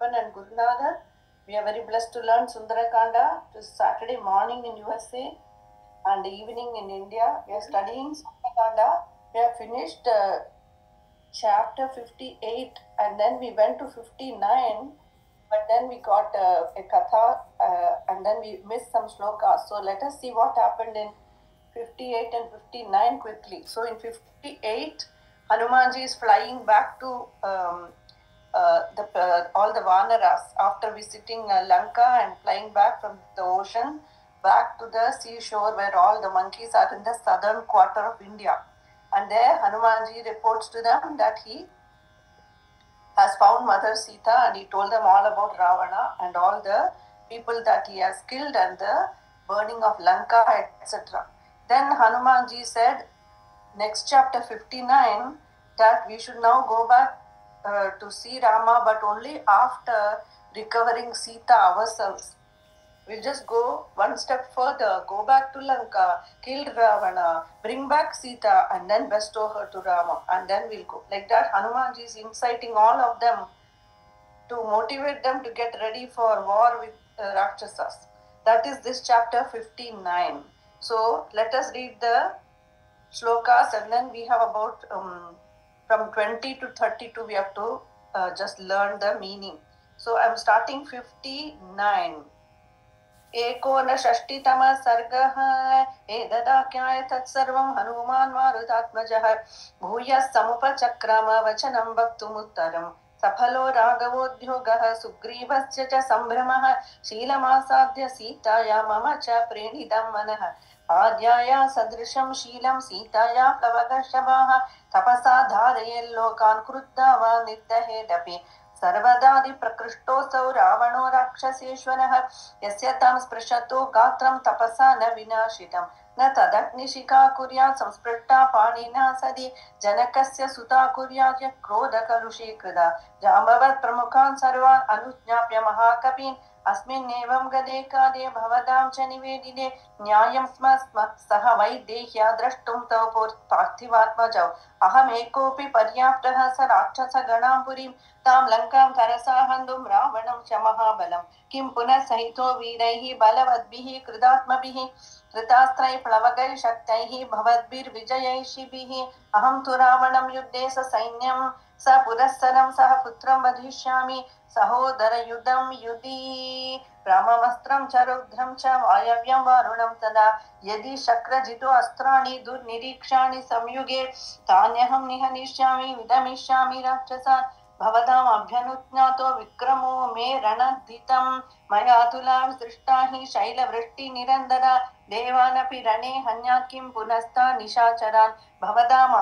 and Gurunatha. We are very blessed to learn Sundarakanda. It is Saturday morning in USA and evening in India. We are studying Sundarakanda. We have finished chapter 58 and then we went to 59, but then we got a katha and then we missed some slokas. So let us see what happened in 58 and 59 quickly. So in 58, Hanumanji is flying back to all the Vanaras after visiting Lanka and flying back from the ocean back to the seashore where all the monkeys are in the southern quarter of India. And there Hanumanji reports to them that he has found Mother Sita and he told them all about Ravana and all the people that he has killed and the burning of Lanka, etc. Then Hanumanji said, next chapter 59, that we should now go back to see Rama, but only after recovering Sita ourselves. We'll just go one step further, go back to Lanka, kill Ravana, bring back Sita, and then bestow her to Rama, and then we'll go. Like that, Hanumanji is inciting all of them to motivate them to get ready for war with Rakshasas. That is this chapter 59. So let us read the slokas and then we have about from 20 to 32 we have to just learn the meaning. So I'm starting 59. एकोनषष्टितम सर्गः एतदाख्याय तत्सर्वं हनुमान् मारुतात्मजः भूयः समुपचक्रम वचनं वक्तुमुत्तरम् सफलो राघवोद्योगः सुग्रीवस्य च सम्भ्रमः शीलमासाद्य सीताया मम च प्रेणितं मनः आद्याया सदृशं शीलं सीताया प्लवगशभाः तपसा धारयेल्लोकान् क्रुद्धा वा निर्दहेदपि सर्वदादि प्रकृष्टोऽसौ रावणो राक्षसेश्वरः यस्य तं स्पृशतो गात्रं तपसा न विनाशितं न तदग्निशिखा कुर्यात् संस्पृष्टा पाणिना सदि जनकस्य सुता कुर्यात् यः क्रोधकलुषीकृता जाम्बवत् प्रमुखान् सर्वान् अनुज्ञाप्य महाकवीन् अस्मिन्नेवं गदे काले भवतां च निवेदिने न्यायं स्म सह वैदेह्या द्रष्टुं तौ पार्थिवात्मजौ अहमेकोऽपि पर्याप्तः स राक्षसगणां पुरीं तां लङ्कां तरसा हन्तुं रावणं च महाबलं किं पुनः सहितो वीरैः बलवद्भिः कृतात्मभिः कृतास्त्रैः प्लवगैः शक्तैः भवद्भिर्विजयैषिभिः अहं तु रावणं युद्धे ससैन्यं स पुरःसरं सह पुत्रं वधिष्यामि सहोदरयुधं युधि राममस्त्रं च रौद्रं च वायव्यं वारुणं तदा यदि शक्रजितो अस्त्राणि दुर्निरीक्षाणि संयुगे तान्यहं निहनिष्यामि विदमिष्यामि राक्षसान् भवताम् अभ्यनुज्ञातो विक्रमो मे रणद्धितं मया तुलां सृष्टा हि शैलवृष्टिनिरन्दरा देवानपि रणे हन्यात् किं पुनस्ता निशाचरान् भवताम्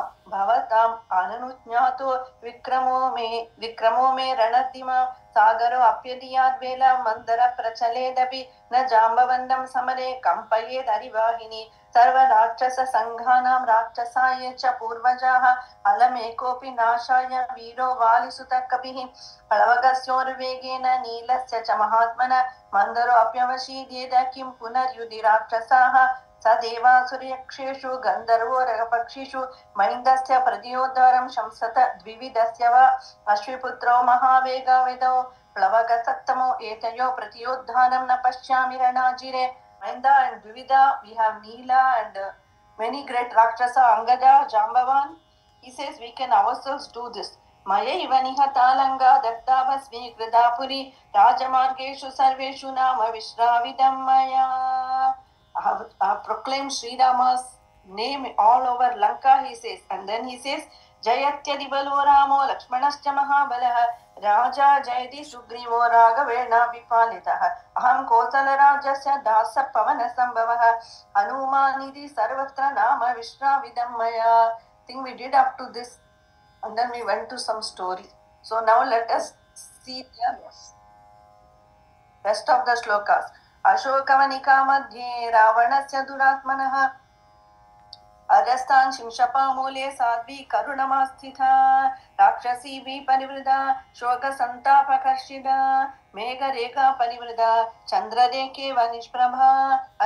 अनुज्ञातो विक्रमो मे रणद्धिमा सागरो अप्यदीयाद्वेला मन्दर प्रचलेदपि न जाम्बवन्तं समरे कम्पयेदरिवाहिनी सर्वराक्षससङ्घानां राक्षसाय च पूर्वजाः अलमेकोऽपि नाशाय वीरो वालिसुतः कपिः प्लवगस्योर्वेगेन नीलस्य च महात्मना मन्दरो अप्यवशीद्येत किं पुनर्युधि राक्षसाः स देवासुरयक्षेषु गन्धर्वोरगपक्षिषु मैन्दस्य प्रतियोद्धारं शंसत द्विविधस्य वा अश्विपुत्रो महावेगविदौ प्लवगसत्तमो एतयो प्रतियोद्धानं न पश्यामि रणाजिरे Mainda and Dvivida, we have Neela and many great Rakshasa, Angada, Jambavan. He says we can ourselves do this. Maya ivaniha talanga dattavasmi kridapuri rajamargeshu sarveshu nama vishravidam maya. I have proclaimed Sri Rama's name all over Lanka, he says. And then he says, Jayatyadibalo Ramo Lakshmanascha Mahabalaha राजा जयति सुग्रीवो राघवेण विपालितः अहं कोसलराजस्य दास पवन संभवः हनुमानिधि सर्वत्र नाम विश्राविदं मया. Think we did up to this and then we went to some story. So now let us see the rest of the shlokas. अशोकवनिका मध्ये रावणस्य दुरात्मनः अजस्तान् शिंशपामूले साध्वी करुणमास्थिता राक्षसीभिः परिवृता शोकसन्तापकर्षिता मेघरेखा परिवृता चन्द्ररेखेव निष्प्रभा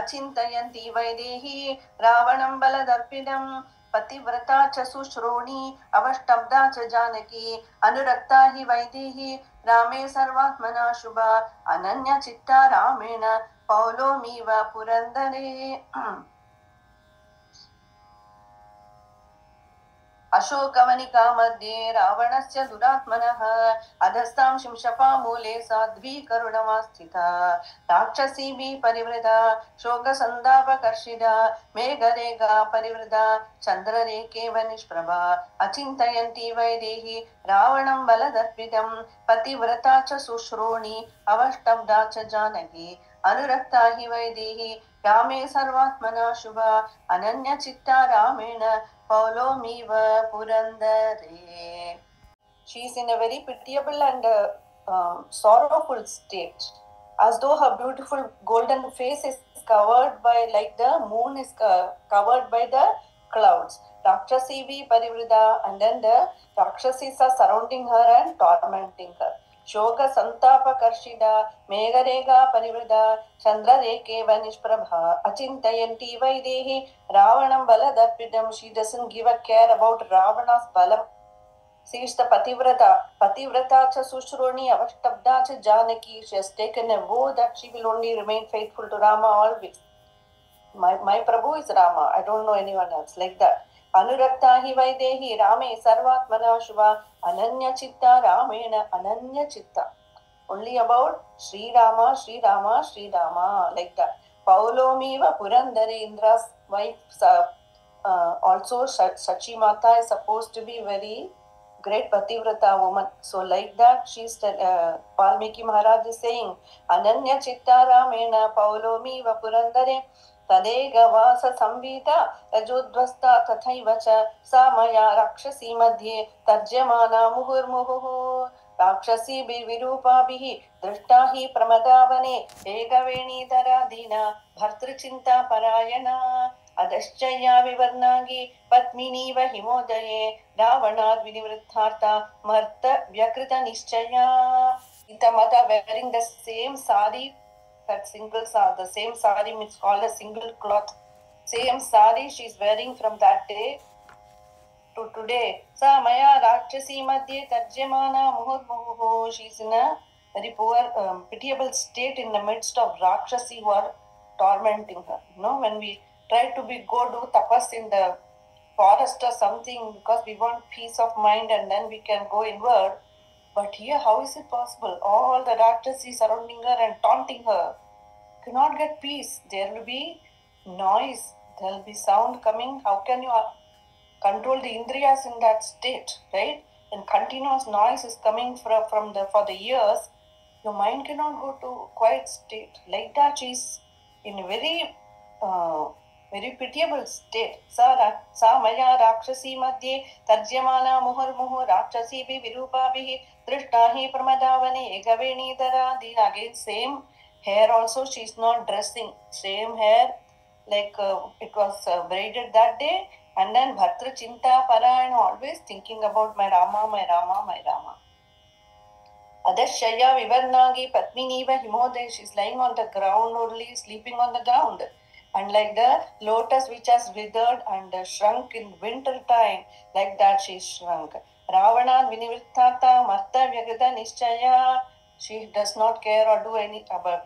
अचिन्तयन्ती वैदेही रावणं बलदर्पितं पतिव्रता च शुश्रोणी अवष्टब्दा च जानकी अनुरक्ता हि वैदेही रामे सर्वात्मना शुभा अनन्यचित्ता रामेण पौलोमीव पुरन्दरे अशोकवनिका मध्ये रावणस्य दुरात्मनः अधस्तां शिंशपामूले साध्वी करुणमास्थिता राक्षसीभिः परिवृता शोकसन्तापकर्षिता मेघरेगा परिवृता चन्द्ररेखेव निष्प्रभा अचिन्तयन्ती वैदेही रावणं बलदर्पितं पतिव्रता च शुश्रोणी अवष्टब्दा च जानकी अनुरक्ता हि वैदेही रामे सर्वात्मना शुभा अनन्यचित्ता रामेण Paulomiva Purandare. She is in a very pitiable and sorrowful state, as though her beautiful golden face is covered by, like the moon is covered by the clouds. Rakshasivi Parivrida, and then the Rakshasis are surrounding her and tormenting her. Shoga Santapa Karshida, Megarega Parivrida, Chandra Rekeva Nishprabha, Achintayanti Vaidehi, Ravanam Baladarpidam. She doesn't give a care about Ravana's Balam. She is the Pativrata cha Sushroni Avashtabda cha Janaki. She has taken a vow that she will only remain faithful to Rama always. My Prabhu is Rama. I don't know anyone else like that. Anurakta hi Vaidehi Rame Sarvatmana Shubha Ananya Chitta Ramena Ananya Chitta. Only about Sri Rama, Sri Rama, Sri Rama, like that. Paulomiva Purandare, Indra's wife. Also Sachi Mata is supposed to be very great Pativrata woman. So like that, she's Valmiki Maharaj is saying, Ananya Chitta Ramena Paulomiva Purandare Tadega Vasa Sambhita Rajudvasta Tathaivacha Samaya Rakshasi Madhye Tarjamana Muhurmuhu Rakshasi Virupabihi Drishtahi Pramadavane Egaveni Taradina Bhartrichinta Parayana Adashchaya Vivarnagi Patminiva Himodaya Ravanad Vinivrithartha Marta Vyakrita Nischaya Sita Mata wearing the same sari, that single sari, the same sari is called a single cloth. Same sari she is wearing from that day to today. Sa Maya Rakshasi Madhye Tarjamana Muhurmuhu. She is in a very poor, pitiable state in the midst of Rakshasi who are tormenting her. You know, when we try to go do tapas in the forest or something because we want peace of mind and then we can go inward. But here, how is it possible? All the Rakshasi surrounding her and taunting her. Cannot get peace. There will be noise. There will be sound coming. How can you control the indriyas in that state, right? When continuous noise is coming for the ears, your mind cannot go to quiet state. Like that, she is in a very pitiable state. Sa Maya Rakshasi Madhye Tarjamana Muhurmuhu Rakshasi Virupabhi Drishtahi Pramadavane Egaveni Taradina. Again, same hair also, she is not dressing. Same hair, like it was braided that day. And then Bhartra Chinta Parayana, always thinking about my Rama, my Rama, my Rama. Adashaya Vivarnagi Patminiva Himodaya. She is lying on the ground only, sleeping on the ground. And like the lotus which has withered and shrunk in winter time, like that she shrunk. Ravana Vinivritata Marta Vyagrita Nischaya. She does not care or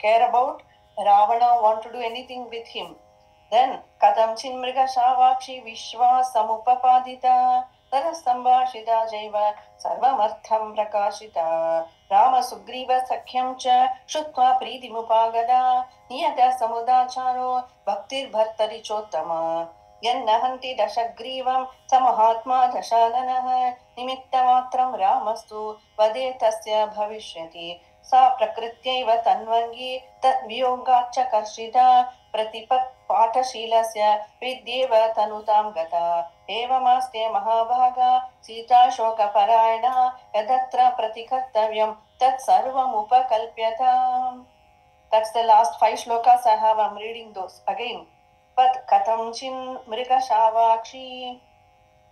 care about Ravana, want to do anything with him. Then Katam Chinmriga Shavakshi Vishwa Samupapadita Tarasambhashita Jaiva Sarvamartham Prakashita Rama Sugriva Sakhyam Cha Shutva Pridimupagada Niyata Samudacharo Bhaktir Bhartari Chotama Yannahanti Dashagrivam Samahatma Dashananah Nimittamatram Ramastu Vadetasya Bhavishyati Sa Prakrityaiva Tanvangi Tat Vyogacha Karshita Pratipat Patashilasya Vidyeva Tanutam Gata Evamaste Mahabhaga Sita Shoka Parayana Yadatra Pratikartavyam Tat Sarvam Upakalpyata. That's the last 5 shlokas I have. I'm reading those again. Pat Katam Chin Mriga Shavakshi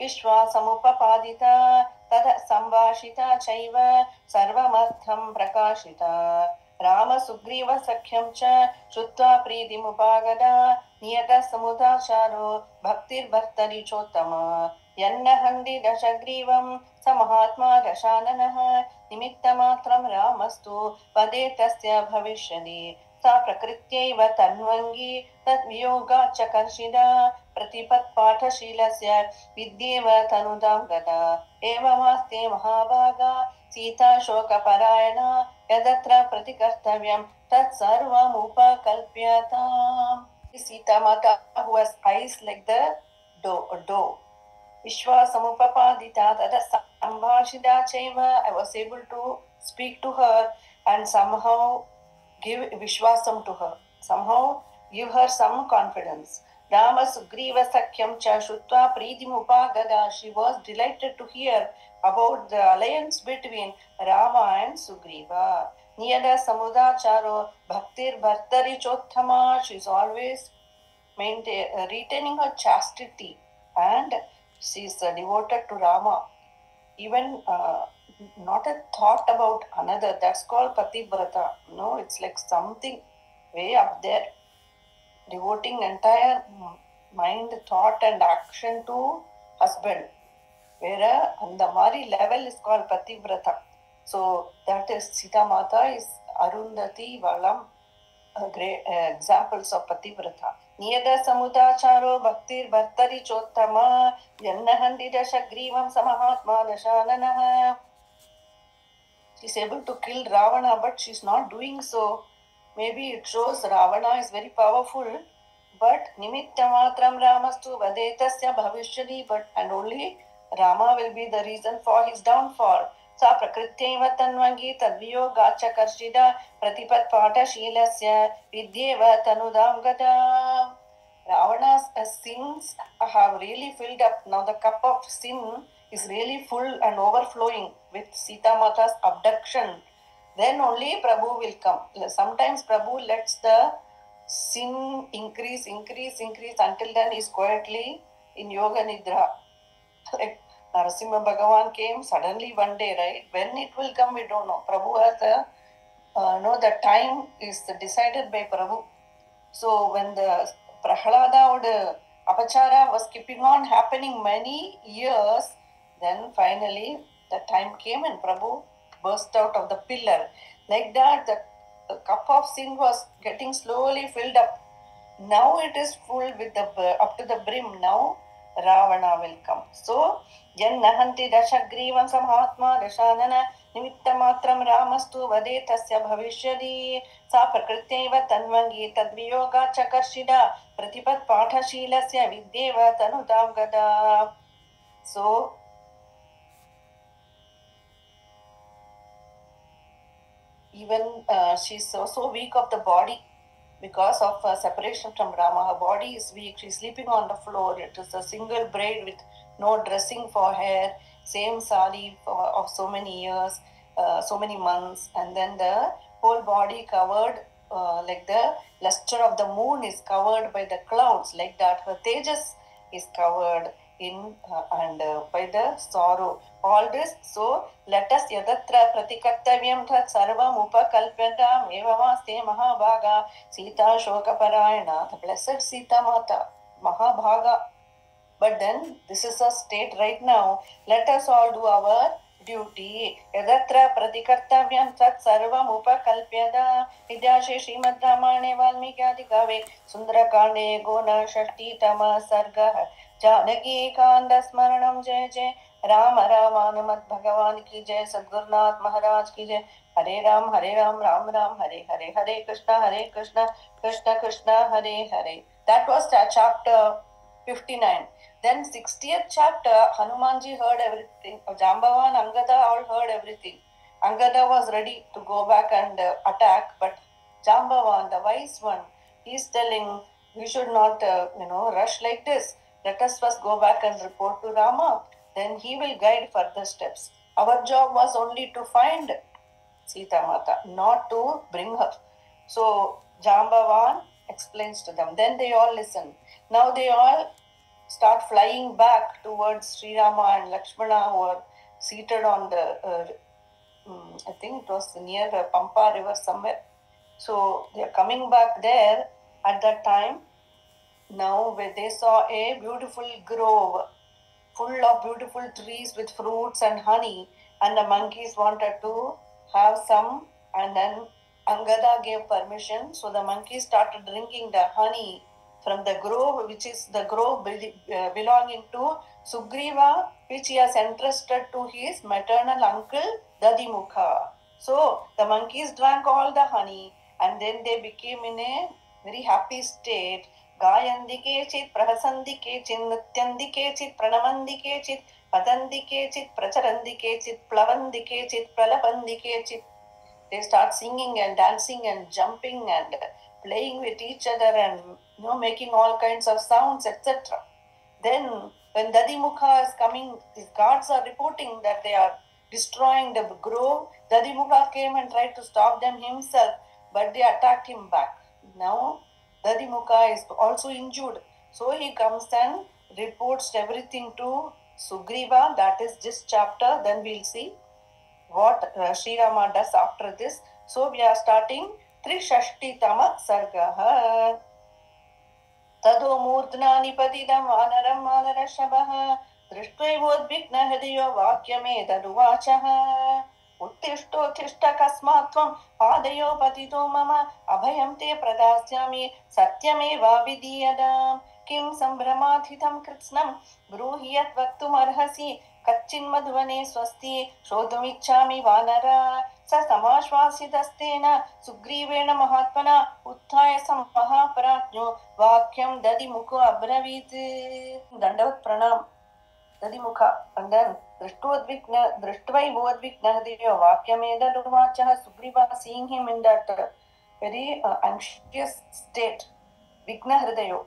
Vishwa Samupapadita Tada Sambhashita Chaiva Sarvamartham Prakashita Rama Sugriva Sakhyam Cha Shutva Pridimupagada नियतः समुदाचारो भक्तिर्भर्तरि चोत्तमा यन्न हन्ति दशग्रीवं स महात्मा दशाननः निमित्तमात्रं रामस्तु पदे तस्य भविष्यति सा प्रकृत्यैव तन्वङ्गी तद्वियोगाच्च कर्षिदा प्रतिपत्पाठशीलस्य विद्येव तनुदां गता एवमास्ते महाभागा Sita शोकपरायणा यदत्र प्रतिकर्तव्यं तत्सर्वमुपकल्प्यताम्. Sita Mata, who has eyes like the doe. Vishwasamupapadita tada sambhashida chaiva. I was able to speak to her and somehow give Vishwasam to her. Somehow give her some confidence. Rama Sugriva Sakyam cha Shutva Pridimupagada. She was delighted to hear about the alliance between Rama and Sugriva. Niyada Samudacharo Bhaktir Bhartari Chottama. She is always retaining her chastity and she is devoted to Rama. Even not a thought about another. That's called Pativrata. No, it's like something way up there. Devoting entire mind, thought and action to husband. Where on the Mari level is called Pativrata. So that is Sita Mata is Arundhati Valam, great examples of Pativrata. Niyada Samudacharo Bhaktir Bhartari Chottama Yannahandi Dashagrivam Samahatma Dashananaha. She's able to kill Ravana, but she's not doing so. Maybe it shows Ravana is very powerful, but Nimittamatram Ramastu Vadetasya Bhavishyati, but and only Rama will be the reason for his downfall. Sa prakrityaiva tanvangi tadviyogacha karshida pratipat patashilasya vidyeva tanudam gata. Ravana's sins have really filled up. Now the cup of sin is really full and overflowing with Sita Mata's abduction. Then only Prabhu will come. Sometimes Prabhu lets the sin increase until then he's quietly in Yoga Nidra. Like Narasimha Bhagavan came suddenly one day, right? When it will come, we don't know. Prabhu has the time is decided by Prabhu. So when the Prahlada Apachara was keeping on happening many years, then finally the time came and Prabhu burst out of the pillar. Like that, the cup of sin was getting slowly filled up. Now it is full with up to the brim. Now Ravana will come. So, Jannahanti Dashagrivam Samahatma Dashanana Nimittamatram Ramastu Vadetasya Bhavishyadi Sa Prakrityaiva Tanvangi Tadviyoga Chakarshida Pratipat Pathashilasya Vidyeva Tanudam Gada. So, even she's so weak of the body because of separation from Rama. Her body is weak. She's sleeping on the floor. It is a single braid with no dressing for hair, same sari of so many years, so many months, and then the whole body covered like the luster of the moon is covered by the clouds, like that. Her tejas is covered in and by the sorrow. All this, so let us yadatra pratikartavyam tat sarvam upakalpyatam evamaste mahabhaga Sita Shokaparayana, the blessed Sita Mata, Mahabhaga. But then this is a state right now. Let us all do our duty. Yadatra pratikartavyam tat sarvam upakalpyada Vidyashe Srimad Ramane Valmiki Adhikave Sundarakande Gona Shashti Tama Sarga Janaki Kanda Smaranam Jai Jai Ram Ramanumat Bhagavan ki Jai Sadgurnath Maharaj ki Jai Hare Ram Ram Ram Hare Hare Hare Krishna Krishna Krishna Hare Hare. That was chapter 59. Then 60th chapter, Hanumanji heard everything. Jambavan, Angada all heard everything. Angada was ready to go back and attack, but Jambavan, the wise one, he's telling, we should not rush like this. Let us first go back and report to Rama. Then he will guide further steps. Our job was only to find Sita Mata, not to bring her. So Jambavan explains to them. Then they all listen. Now they all start flying back towards Sri Rama and Lakshmana, who are seated on the, I think it was near the Pampa river somewhere. So they are coming back there. At that time, Now when they saw a beautiful grove full of beautiful trees with fruits and honey, and the monkeys wanted to have some, and then Angada gave permission, so the monkeys started drinking the honey from the grove, which is the grove belonging to Sugriva, which he has entrusted to his maternal uncle Dadimukha. So the monkeys drank all the honey, and then they became in a very happy state. गायन्ति केचित् प्रहसन्ति केचित् नृत्यन्ति केचित् प्रणमन्ति केचित् पतन्ति केचित् प्रचरन्ति केचित् प्लवन्ति केचित् प्रलपन्ति केचित्. They start singing and dancing and jumping and playing with each other and making all kinds of sounds, etc. Then when Dadimukha is coming, these guards are reporting that they are destroying the grove. Dadimukha came and tried to stop them himself, but they attacked him back. Now Dadimukha is also injured. So he comes and reports everything to Sugriva. That is this chapter. Then we'll see what Sri Rama does after this. So we are starting Trishashtitama Sargaha. Tado Murtna Nipatidam Vanaram Vanarashabha Drishtvaivodvikna Hriyo Vakyame Daduvachaha उत्तिष्ठोत्तिष्ठ कस्मात् त्वं पादयो पतितो मम अभयं ते प्रदास्यामि सत्यमेवाभिधीयताम् किं सम्भ्रमाथितं कृत्स्नं ब्रूहि यत् वक्तुमर्हसि कच्चिन्मधुवने स्वस्ति श्रोतुमिच्छामि वानर स समाश्वासितस्तेन सुग्रीवेण महात्मना उत्थाय महाप्राज्ञो वाक्यं ददिमुखो अब्रवीत्. दण्डवत् प्रणाम. Dadimukha, and then Drishtvaivodviknah Vakyamedaduvachah. Sugriva, seeing him in that very anxious state, Vigna Hridayo.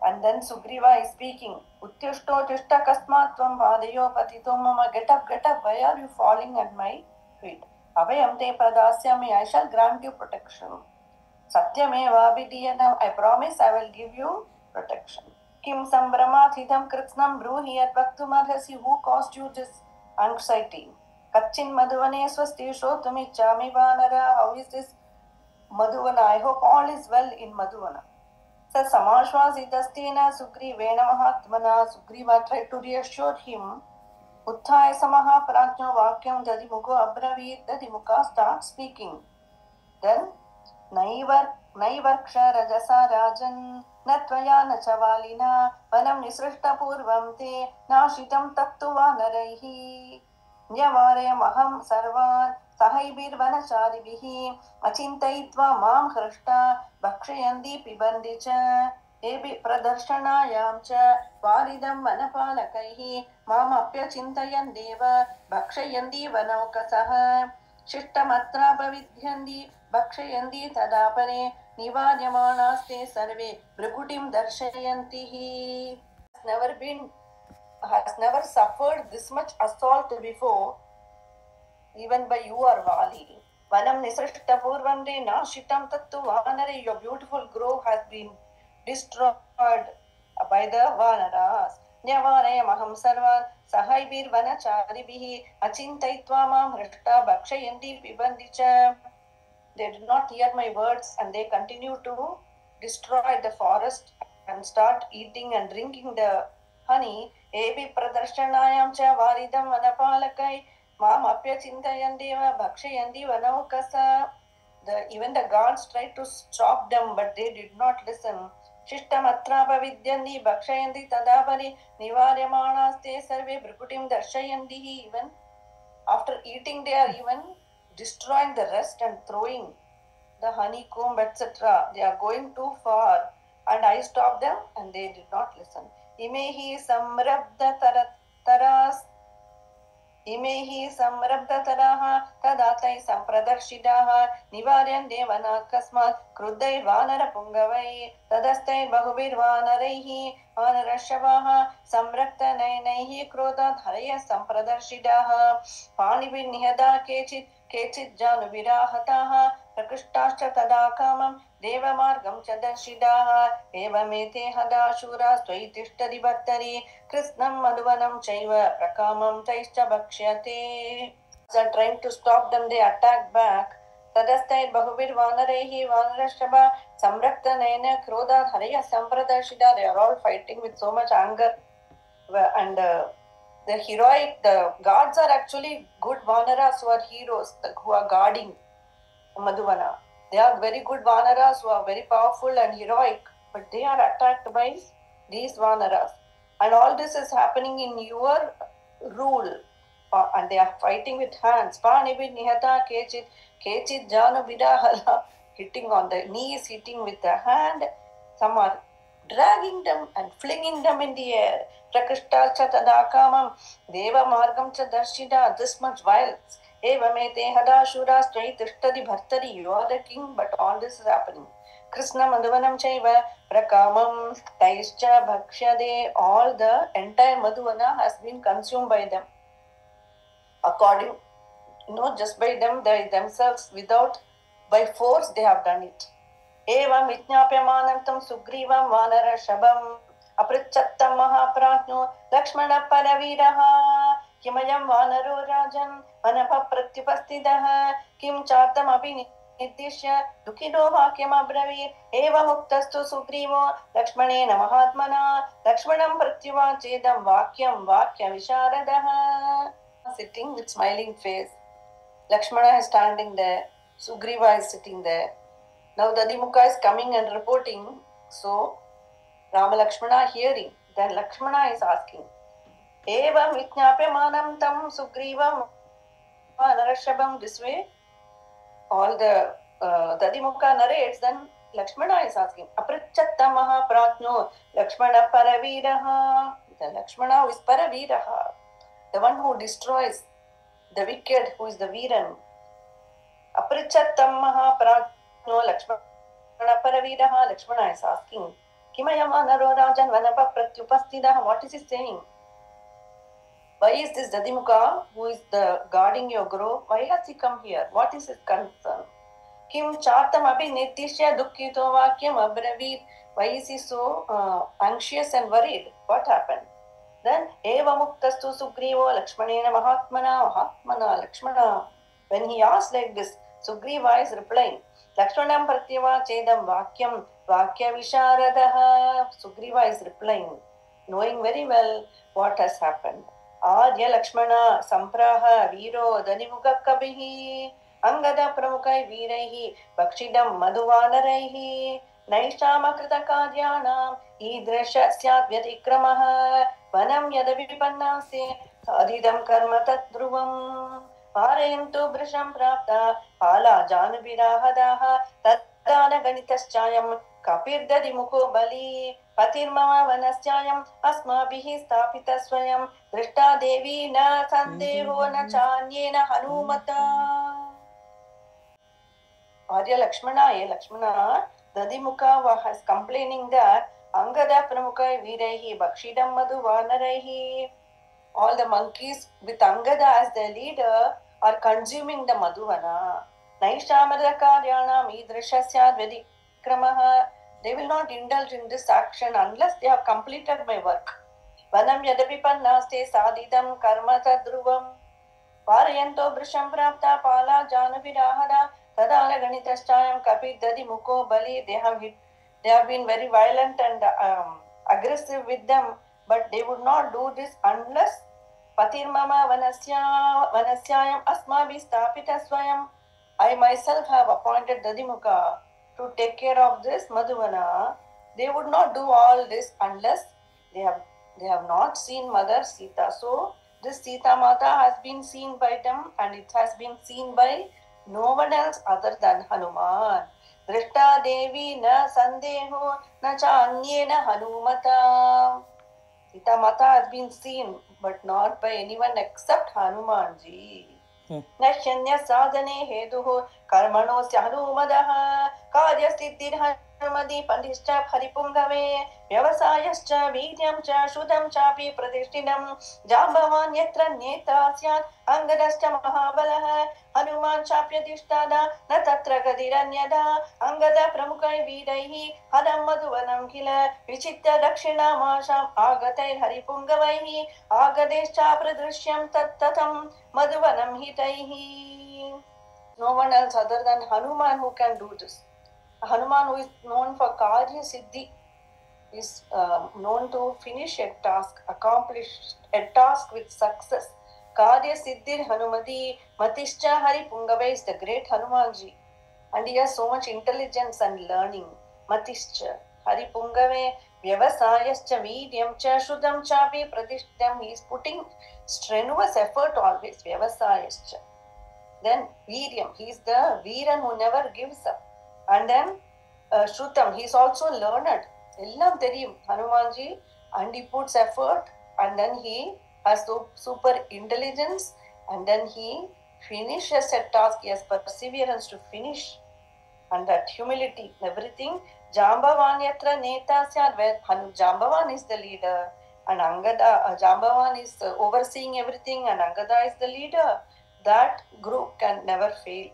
And then Sugriva is speaking, Uttishto Tishta Kasmat Tvam Padayo Patito Mama, get up, why are you falling at my feet? Abhayamte Pradasyami, I shall grant you protection. Satyameva Abhidiyana, I promise I will give you protection. Kim Sambramathidam Kritsnam Bruhi at Vaktumarhasi, who caused you this anxiety? Kachin Madhuvane Swasti Shotumi Chami Vanara, how is this Madhuvana? I hope all is well in Madhuvana. Sa Samashwasitastena Sugrivena Mahatmana. Sugriva tried to reassure him. Utthaya Samaha Prajno Vakyam Dadimuko Abravit. Dadimukha starts speaking. Then Naivarksha Rajasa Rajan Natvaya Nachavalina Vanam Nisrishta Purvam Te Nashitam Tattuva Naraihi Nyavaraya Maham Sarvan Sahaibir Vanacharibihi Achintaitva Mam Hrishta Bhakshayandi Pibandicha Ebi Pradarshanayamcha Varidam Vanapalakaihi Mamapya Chintayan Deva Bhakshayandi Vanaukasaha Shishtamatra Pavidhyandi Bhakshayandi Tadapare Nivadyamanaste Sarve Brikutim Darshayantihi. Has never suffered this much assault before, even by you or Vali. Vanam Nisrishta Purvande Nashitam Tattu Vanare, your beautiful grove has been destroyed by the Vanaras. Nyavaraya Maham Sarvan Sahaibir Vanacharibihi Achintaitva Mam Hrishta Bhakshayanti Pibandicha. They did not hear my words and they continue to destroy the forest and start eating and drinking the honey. Ebi Pradarshanaayam cha Varidam Vanapalakai Mam Apya Chintayandeva Bhakshayandi Vanaukasa. Even the gods tried to stop them, but they did not listen. Shishtamatra Pavidyandi Bhakshayandi Tadapari Nivaryamanaste Sarve Brikutim Darshayandihi. Even after eating, they are even destroying the rest and throwing the honeycomb, etc. They are going too far, and I stopped them and they did not listen. Imehi samrabda taras Imehi samrabdataraha tadatai sampradarshitaha nivaryan devana kasmat kruddai vanara pungavai tadastai bahubir vanaraihi vanarashavaha samrakta nainaihi krodat haraya sampradarshitaha panibir nihada kechit janubirahataha prakishtascha tada kamam devamargam cha darshitaha evamete hada shura svaitishta divartari Krishnam Madhuvanam Chaiva Prakamam Taischa Bhakshyate. They are trying to stop them, they attack back. तदस्तैर्बहुभिर्वानरैः वानरश्रवा संरक्तनयन क्रोधात् हरयः सम्प्रदर्शिता. They are all fighting with so much anger. And the heroic, the gods are actually good vanaras who are heroes, who are guarding Madhuvana. They are very good vanaras who are very powerful and heroic, but they are attacked by these vanaras. And all this is happening in your rule. And they are fighting with hands. Panibid nihata kechit janu vidahala, hitting on the knees, hitting with the hand. Some are dragging them and flinging them in the air. Prakishta cha tadakamam deva margam cha darshida. This much violence. Evamete hada shura strai tishtadi bhartari. You are the king, but all this is happening. Krishna Madhuvanam chaiva prakamam taischa bhakshade. All the entire Madhuvana has been consumed by them. According, just by them, they themselves, without, by force, they have done it. Evam vitnyapyamanantam sugrivam vanara shabam apritchattam mahaprajno lakshmana paraviraha kimayam vanaro rajan manapa pratyupastidaha kim chartam abhinidishya dukhido vakyam abravir eva muktastu sugrivo lakshmanena mahatmana lakshmanam pratyuvachedam vakyam vakya visharadaha. Sitting with smiling face. Lakshmana is standing there. Sugriva is sitting there. Now Dadimukha is coming and reporting. So Rama Lakshmana hearing. Then Lakshmana is asking, Evam vitnyapyamanam tam sugrivam vanarashabam. This way all the Dadimukha narrates. Then Lakshmana is asking, Apricchatta mahaprajno Lakshmana paraviraha. Then Lakshmana is paraviraha, the one who destroys the wicked, who is the Veeran. Aprichattam mahaprajno Lakshmana paraviraha. Lakshmana is asking, Kimayam vanaro rajan vanapa pratyupastidaha. What is he saying? Why is this Dadimukha, who is the guarding your grove, why has he come here? What is his concern? Kim chartam abhinidishya dukkito vakyam abravir. Why is he so anxious and worried? What happened? Then eva muktastu sugrivo lakshmanena mahatmana Lakshmana. When he asked like this, Sugriva is replying, Lakshmanam pratyava chedam vakyam vakya visharadaha. Sugriva is replying, knowing very well what has happened. Adya Lakshmana sampraha viro danimukha kabihi angada pramukai viraihi bakshidam madhuvanaraihi naishama krita karyanam idrasha syat vyatikramaha vanam yadavipannasse sadidam karma tadruvam parayantu brisham prapta pala janubirahadaha tadana ganitaschayam kapirdadimuko bali patirmama vanaschayam asmabhihi stapita swayam drishta devi na sandeho na chanyena hanumata. Arya Lakshmana, Dadimukha was complaining that Angada Pramukai Viraihi Bakshidam Madhu Vanaraihi. All the monkeys with Angada as their leader are consuming the Madhuvana. Naishamadakaryana Midrashasya Vedikramaha. They will not indulge in this action unless they have completed my work. Vanam yadapipannaste sadidam karma tadruvam. Parayanto brisham prapta pala janavirahada. Tadala ganitaschayam kapit dadimuko bali. They have been very violent and aggressive with them, but they would not do this unless patirmama vanasyayam asmabhi stapita swayam. I myself have appointed Dadimukha to take care of this Madhuvana. They would not do all this unless they have not seen Mother Sita. So this Sita Mata has been seen by them, and it has been seen by no one else other than Hanuman. Drishta Devi na sandeho na cha anyena Hanumata. Sita Mata has been seen, but not by anyone except Hanumanji. Nashanya sadhane heduho karmano syanumadaha karyasiddhir hanumadi pandishcha haripungave vyavasayascha vidyam cha shudam chapi pratishtinam jambavan yatra neta syat angadascha mahabalaha hanuman chapyadishtada na tatra gadiranyada angada pramukai vidaihi hadam madhuvanam kila vichitta dakshinamasham agatai haripungavaihi agadescha pradrishyam tattatam madhuvanam hitaihi. no one else other than Hanuman who can do this. Hanuman, who is known for Karya Siddhi, is known to finish a task, accomplish a task with success. Karya Siddhir Hanumati Matischa Hari Pungava is the great Hanumanji, and he has so much intelligence and learning. Matischa Hari Pungave Vyavasayascha Vidyam Cha Shudam Chapi Pradishtam. He is putting strenuous effort always. Vyavasayascha. Then Viryam, he is the Veeran who never gives up. And then Shrutam, he is also learned. Ellam theriyum Hanumanji, and he puts effort, and then he has super intelligence, and then he finishes a task. He has perseverance to finish, and that humility, everything. Jambavan yatra neta syad, where Jambavan is the leader, and Angada, Jambavan is overseeing everything, and Angada is the leader. That group can never fail.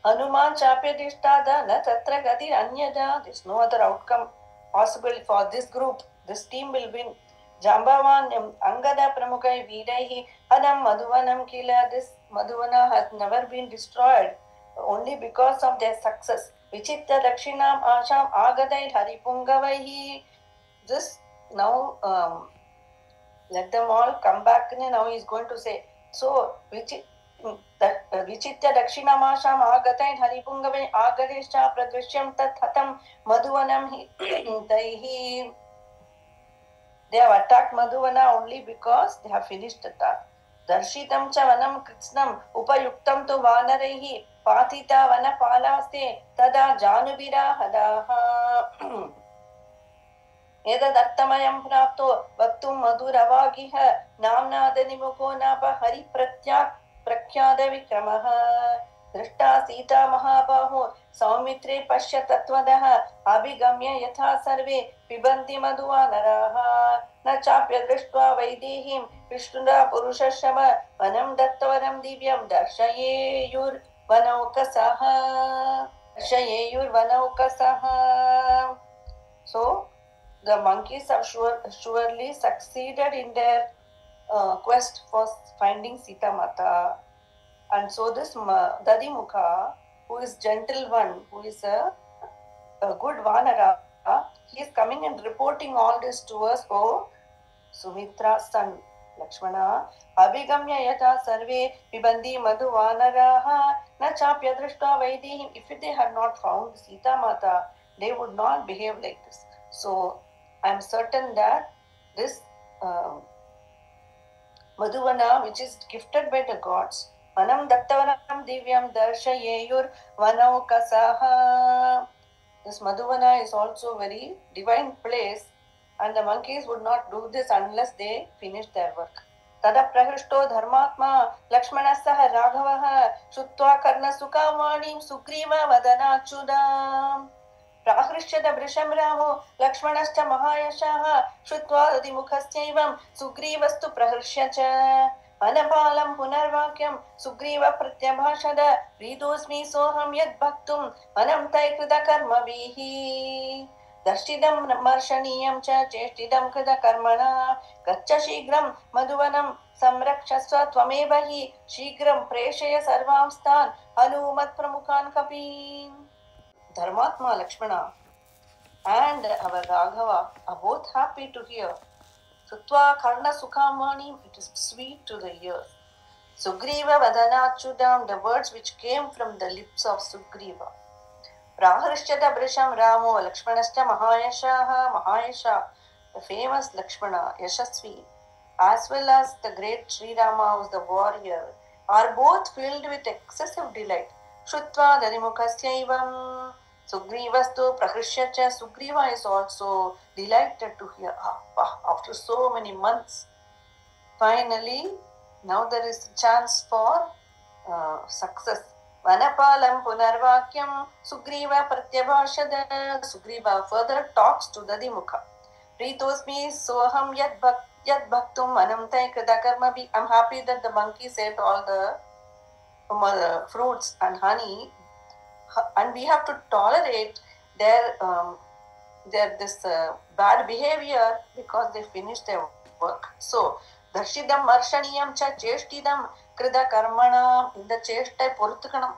Hanuman Chapyadishtada na tatra gati anyada. There is no other outcome possible for this group. This team will win. Jambavan Angada Pramukai Vidaihi Hadam Madhuvanam Kila. This Madhuvana has never been destroyed only because of their success. Vichitta Dakshinam Asham Agadai Haripungavaihi. This now let them all come back. Now he is going to say, so Vichitya Dakshinamasham Agatain Haripungave Agadesha Pradrishyam Tat Hatam Madhuvanam Taihi. They have attacked Madhuvana only because they have finished the task. Darshitam cha vanam kritsnam upayuktam tu vanarehi patita vana palaste tada janubira hadaha. एतदर्थमयं प्राप्तो वक्तुं मधुरवागिह नाम्नादनिमुखो नाप हरिप्रख्यातविक्रमः दृष्टा सीता महाबाहो सौमित्रे पश्य तत्त्वदः अभिगम्य यथा सर्वे पिबन्ति मधुवानराः न चाप्य दृष्ट्वा वैदेहीं विष्णुना पुरुषशम वनं दत्तवरं दिव्यं दर्शयेयुर्वनौकसः. So the monkeys have surely succeeded in their quest for finding Sita Mata. And so this Dadimukha, who is gentle one, who is a good Vanara, he is coming and reporting all this to us. Oh, Sumitra's son, Lakshmana, Abhigamya yata sarve pibandi madhu vanaraha na chapya drishta vaidihim. If they had not found Sita Mata, they would not behave like this. So I am certain that this Madhuvana, which is gifted by the gods, Manam Dattavaram Divyam Darshayeyur Vanaukasaha. This Madhuvana is also very divine place, and the monkeys would not do this unless they finish their work. Tada Prahrishto Dharmatma Lakshmanasaha Raghavaha Shutva Karna Sukavanim Sugriva Vadanachudam. प्राहृष्यद वृषं रामो लक्ष्मणश्च महायशः श्रुत्वा दधिमुखस्यैवं सुग्रीवस्तु प्रहृष्य च अनपालं पुनर्वाक्यं सुग्रीव प्रत्यभाषद प्रीतोऽस्मि सोऽहं यद्भक्तुं वनं तैकृतकर्मभिः दर्शितं मर्शनीयं च चेष्टितं कृतकर्मणा गच्छ शीघ्रं मधुवनं संरक्षस्व त्वमेव हि शीघ्रं प्रेषय सर्वांस्तान् हनुमत्प्रमुखान् कपीन्. Dharmatma Lakshmana and our Raghava are both happy to hear. Sutva Karna Sukhamani, it is sweet to the ears. Sugriva Vadanachudam, the words which came from the lips of Sugriva. Praharishyata Brisham Ramo Lakshmanascha Mahayasha, the famous Lakshmana, Yashasvi, as well as the great Sri Rama, who is the warrior, are both filled with excessive delight. Shrutva Darimukasyaivam Sugrivastu Prahrishyacha. Sugriva is also delighted to hear, after so many months, finally, now there is a chance for success. Vanapalam Punarvakyam Sugriva Pratyabhashada. Sugriva further talks to Dadimukha. Pritosmi Soham Yad Bhaktum Anamtai Kritakarmabi. I'm happy that the monkey said all the fruits and honey, and we have to tolerate their this bad behavior because they finished their work. So தர்ஷிதம் மர்ஷணியம் ச சேஷ்டிதம் கிருத கர்மணாம். இந்த சேஷ்டை பொறுத்துக்கணும்.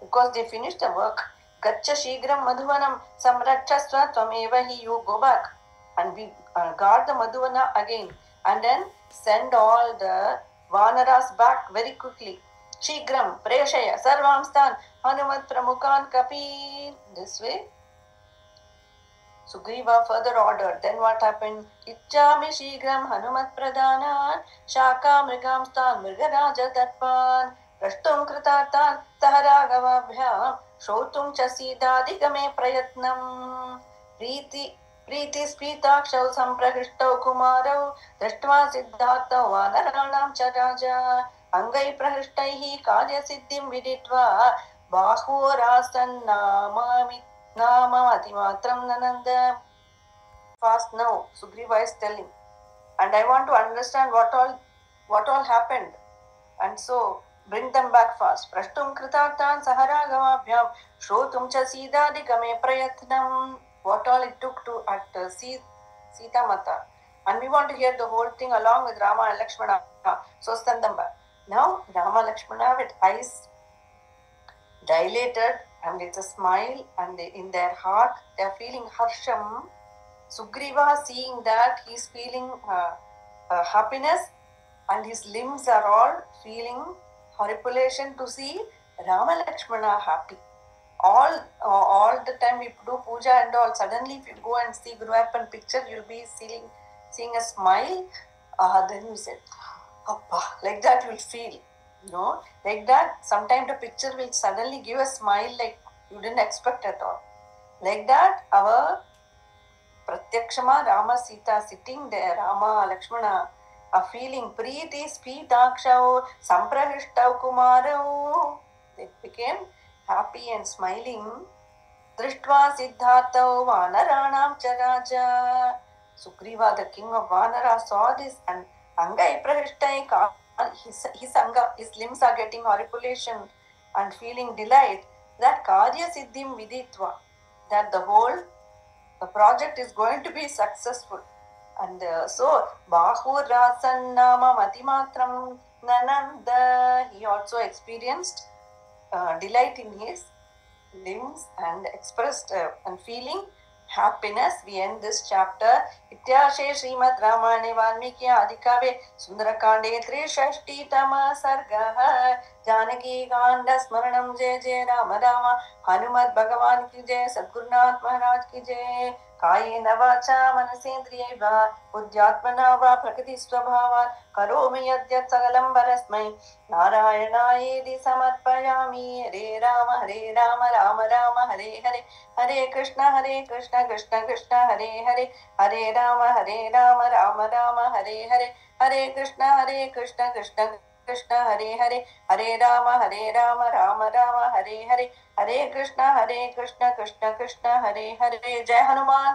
Because they finished the work. Gaccha Shigram Madhuvanam Samrakshasva Tvameva hi, you go back and we guard the Madhuvana again and then send all the Vanaras back very quickly. Shigram Preshaya Sarvamstan Hanumat Pramukhan Kapil. This way Sugriva further ordered. Then what happened? Ichchami Shigram Hanumat Pradhanan Shaka Mrigamstan Mrigaraja Darpan Prashtum Kritartan Taharagavabhyam Shrotum च सीदाधिगमे प्रयत्नम्. प्रीति स्फीताक्षौ सम्प्रहृष्टौ कुमारौ दृष्ट्वा सिद्धार्थौ वानराणां च राजा अङ्गै प्रहृष्टैः कार्यसिद्धिं विदित्वा बाहुरासन्नामतिमात्रं ननन्द. Fast now, Sugriva is telling, and I want to understand what all happened, and so bring them back fast. Prashtum kritartan saharagavabhyam shrotum cha sidadikame prayatnam. What all it took to at Sita Mata, and we want to hear the whole thing along with Rama and Lakshmana. So send them back. Now Rama Lakshmana with eyes dilated and with a smile, and in their heart they are feeling harsham. Sugriva seeing that he is feeling happiness, and his limbs are all feeling horripilation to see Rama Lakshmana happy. All the time we do puja and all, suddenly if you go and see Guruvayappan picture, you'll be seeing a smile. Then you say, Appa, like that you'll feel, like that. Sometimes the picture will suddenly give a smile like you didn't expect at all. Like that, our Pratyakshama Rama Sita sitting there, Rama Lakshmana are feeling Preeti Spitaakshau Samprahrishtau Kumarau. They became happy and smiling. Drishtva Siddharthau Vanaranam cha Raja. Sugriva, the king of Vanara, saw this and Angai Prahishtai, his limbs are getting horripilation and feeling delight that Karya Siddhim Viditva, that the project is going to be successful. And so Bahurasannama Matimatram Nananda, he also experienced delight in his limbs and expressed and feeling happiness. We end this chapter. Ityashe Srimad Ramane Valmiki Adikave Sundarakande 360tama sargah. Janaki Kanda Smaranam Jai Jai Rama Rama. Hanumat Bhagavan ki Jai. Sadgurunath Maharaj ki Jai. कायेन वाचा मनसेन्द्रियैर्वा बुद्ध्यात्मना वा प्रकृतिस्वभावात् करोमि यद्यत् सकलं परस्मै नारायणायेति समर्पयामि. हरे राम राम राम हरे हरे, हरे कृष्ण कृष्ण कृष्ण हरे हरे, हरे राम राम राम हरे हरे, हरे कृष्ण कृष्ण कृष्ण हरे हरे, हरे राम राम राम हरे हरे, हरे कृष्ण कृष्ण कृष्ण हरे हरे. जय हनुमान.